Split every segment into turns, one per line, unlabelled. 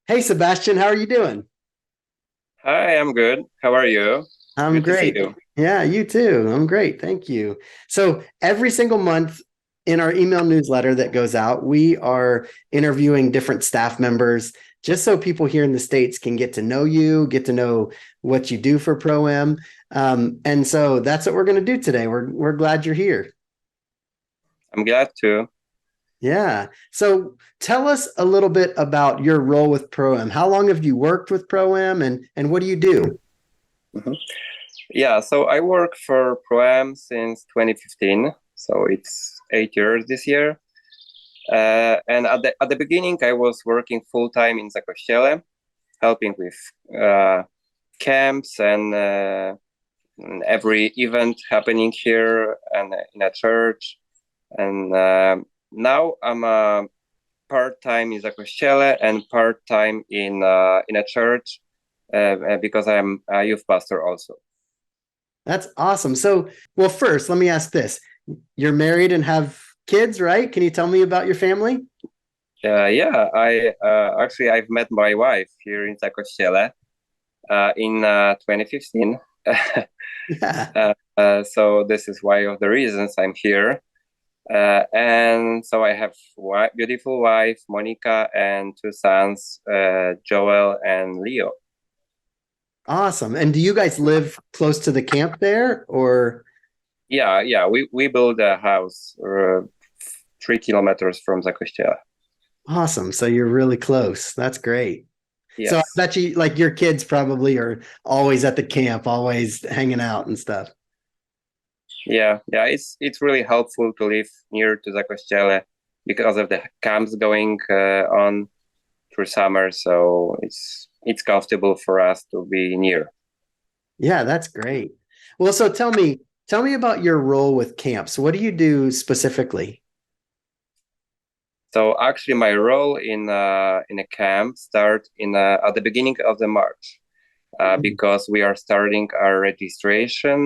Hey, Sebastian, how are you doing?
Hi, I'm good. How are you?
I'm
Good to see
great.
you.
Yeah, you too. I'm great. Thank you. So, every single month in our email newsletter that goes out, we are interviewing different staff members just so people here in the States can get to know you, get to know what you do for Proem. And so that's what we're going to do today. We're glad you're here.
I'm glad to.
Yeah. So tell us a little bit about your role with Proem. How long have you worked with Proem and what do you do?
Mhm. Yeah, so I work for Proem since 2015, so it's 8 years this year. And at the beginning, I was working full time in Zakościele, helping with uh, camps and every event happening here and in a church. And now I'm part time in Zakościele and part time in a church because I'm a youth pastor also.
That's awesome. So, well, first, let me ask this. You're married and have kids, right? Can you tell me about your family?
Yeah, I actually I've met my wife here in Zakościele in 2015.
Yeah.
So this is one of the reasons I'm here. And so I have beautiful wife Monica and two sons, Joel and Leo.
Awesome. And do you guys live close to the camp there or
Yeah, we built a house 3 kilometers from Zakościele.
awesome? So you're really close. That's great. So I
Yes.
bet you like your kids probably are always at the camp, always hanging out and stuff.
Yeah. It's really helpful to live near to the Kościele because of the camps going on through summer. So it's comfortable for us to be near.
Yeah, that's great. Well, so tell me about your role with camps. What do you do specifically?
So actually, my role in a camp start in at the beginning of the March. Because we are starting our registration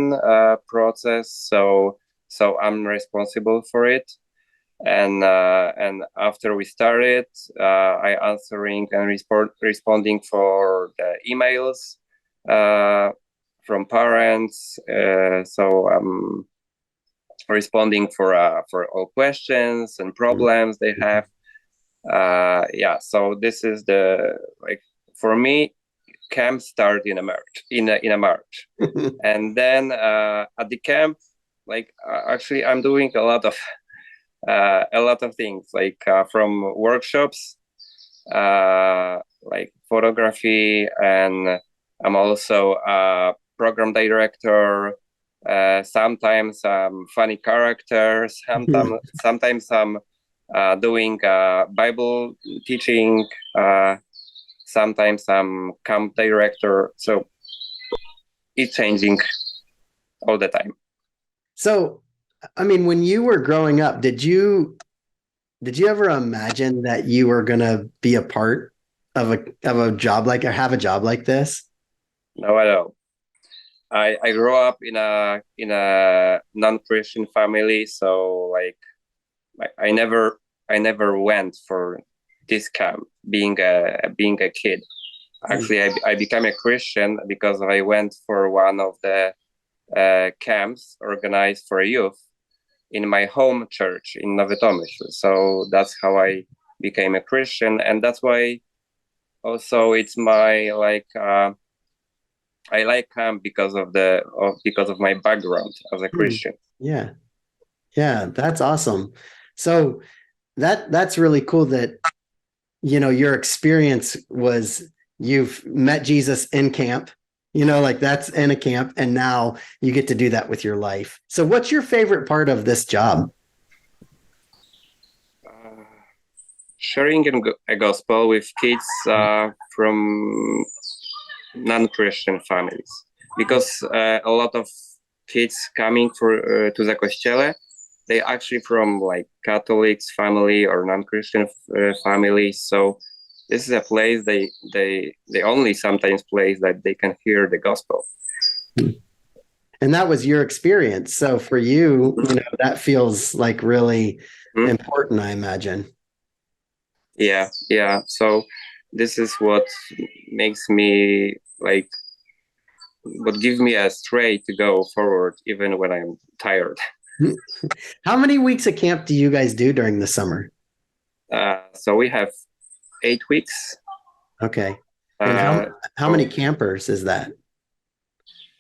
process, so I'm responsible for it. And after we started, I answering and responding for the emails uh, from parents. So I'm responding for all questions and problems they have. Yeah, so this is the like for me. Camp start in a March in a March, and then at the camp, like actually I'm doing a lot of things like from workshops, like photography, and I'm also a program director. Sometimes funny characters. Sometimes I'm doing Bible teaching. Sometimes I'm camp director. So it's changing all the time.
So, I mean, when you were growing up, did you ever imagine that you were gonna be a part of a job like or have a job like this?
No, I don't. I grew up in a non-Christian family, so like I never went for this camp being a kid.
Mm.
Actually, I became a Christian because I went for one of the camps organized for youth in my home church in Nowy Tomyśl. So that's how I became a Christian, and that's why also it's my like I like camp because of my background as a
Mm.
Christian.
Yeah. Yeah, that's awesome. So that's really cool that your experience was you've met Jesus in camp, like that's in a camp and now you get to do that with your life. So what's your favorite part of this job?
Uh, Sharing a gospel with kids from non-Christian families, because a lot of kids coming to the kościele, they actually from like Catholics family or non-Christian families. So this is a place they only sometimes place that they can hear the gospel.
And that was your experience. So for you, that feels like really
Mhm.
important, I imagine.
Yeah. So this is what makes me like, what gives me a strength to go forward even when I'm tired.
How many weeks of camp do you guys do during the summer?
So we have 8 weeks.
Okay. And how many campers is that?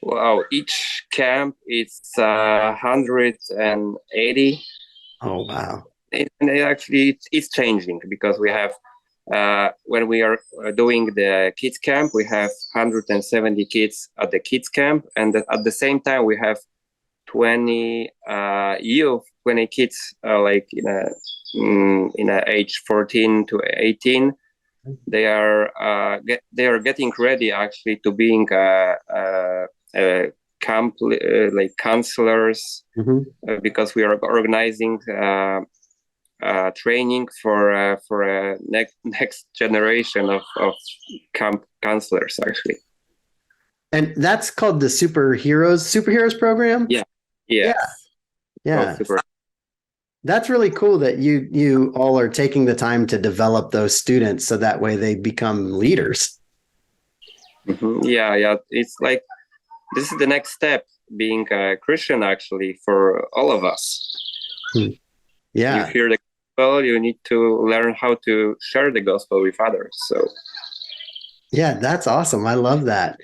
Wow, each camp is 180.
Oh, wow.
And actually, it's changing because we have, when we are doing the kids camp, we have 170 kids at the kids camp. And at the same time, we have 20 youth, 20 kids like in a age 14 to 18. They are getting ready actually to being camp like counselors, because we are organizing training for a next generation of camp counselors actually.
And that's called the Superheroes program?
Yeah. Yes.
Yeah. That's really cool that you all are taking the time to develop those students so that way they become leaders.
Yeah. It's like, this is the next step, being a Christian actually for all of us.
Yeah.
You hear the gospel, you need to learn how to share the gospel with others. So
yeah, that's awesome. I love that.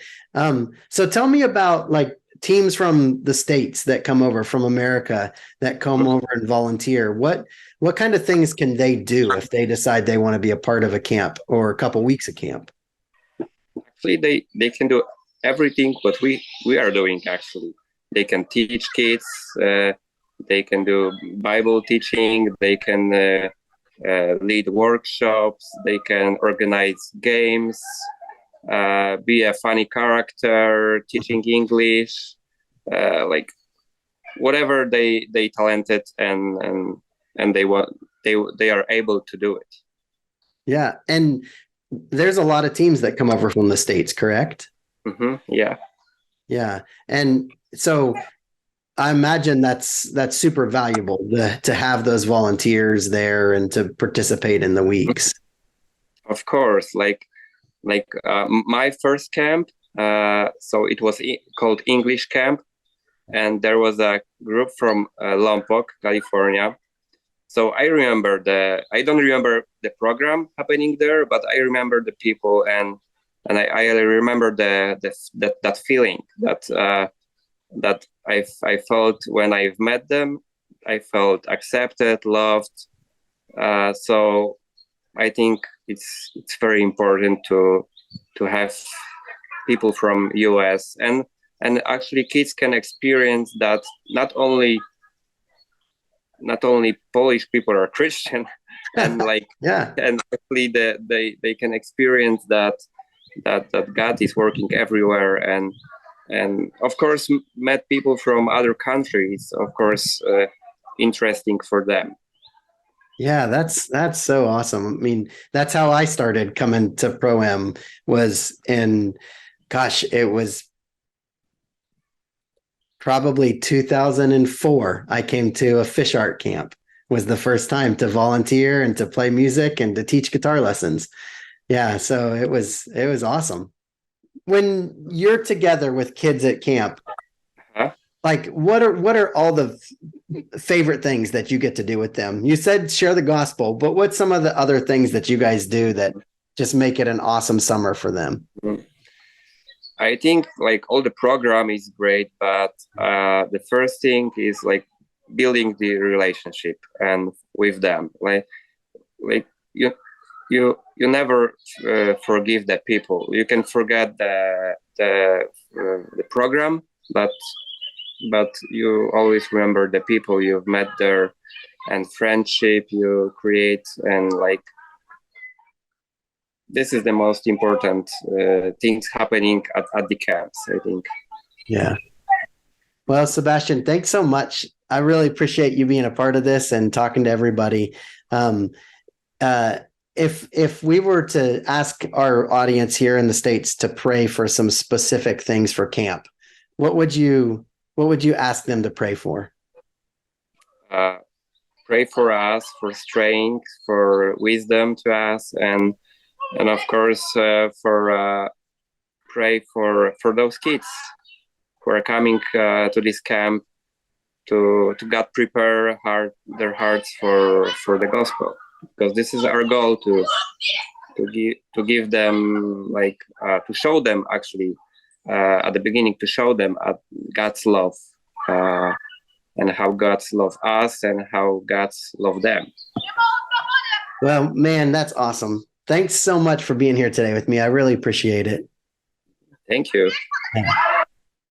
So tell me about like teams from the States that come over from America that come over and volunteer. What kind of things can they do if they decide they want to be a part of a camp or a couple weeks of camp?
Actually, they can do everything what we are doing actually. They can teach kids, they can do Bible teaching, they can lead workshops, they can organize games, be a funny character, teaching English, like whatever they talented and they want, they are able to do it. Yeah,
and there's a lot of teams that come over from the States, correct?
Yeah,
and so I imagine that's super valuable to have those volunteers there and to participate in the weeks.
Of course, like my first camp, so it was called English camp, and there was a group from Lompoc, California. So I don't remember the program happening there, but I remember the people, and I remember that feeling that I felt when I've met them. I felt accepted, loved. So I think it's very important to have people from US, and actually kids can experience that not only Polish people are Christian, and like and actually they can experience that God is working everywhere, and of course met people from other countries, of course, interesting for them.
Yeah, that's so awesome. I mean, that's how I started coming to Proem, was in, gosh, it was probably 2004. I came to a fish art camp, was the first time to volunteer and to play music and to teach guitar lessons. Yeah, so it was awesome. When you're together with kids at camp, like what are all the favorite things that you get to do with them? You said share the gospel, but what's some of the other things that you guys do that just make it an awesome summer for them?
I think like all the program is great, but the first thing is like building the relationship and with them. Like you never forgive the people. You can forget the program, but you always remember the people you've met there and friendship you create, and like this is the most important things happening at the camps, I think.
Yeah. Well, Sebastian, thanks so much. I really appreciate you being a part of this and talking to everybody. If we were to ask our audience here in the States to pray for some specific things for camp, what would you ask them to pray for?
Pray for us, for strength, for wisdom to us, and And of course, pray for those kids who are coming to this camp, to God prepare their hearts for the gospel, because this is our goal, to give them, like, to show them, actually, at the beginning, to show them God's love, and how God's love us and how God's love them.
Well, man, that's awesome. Thanks so much for being here today with me. I really appreciate it.
Thank you.
Yeah.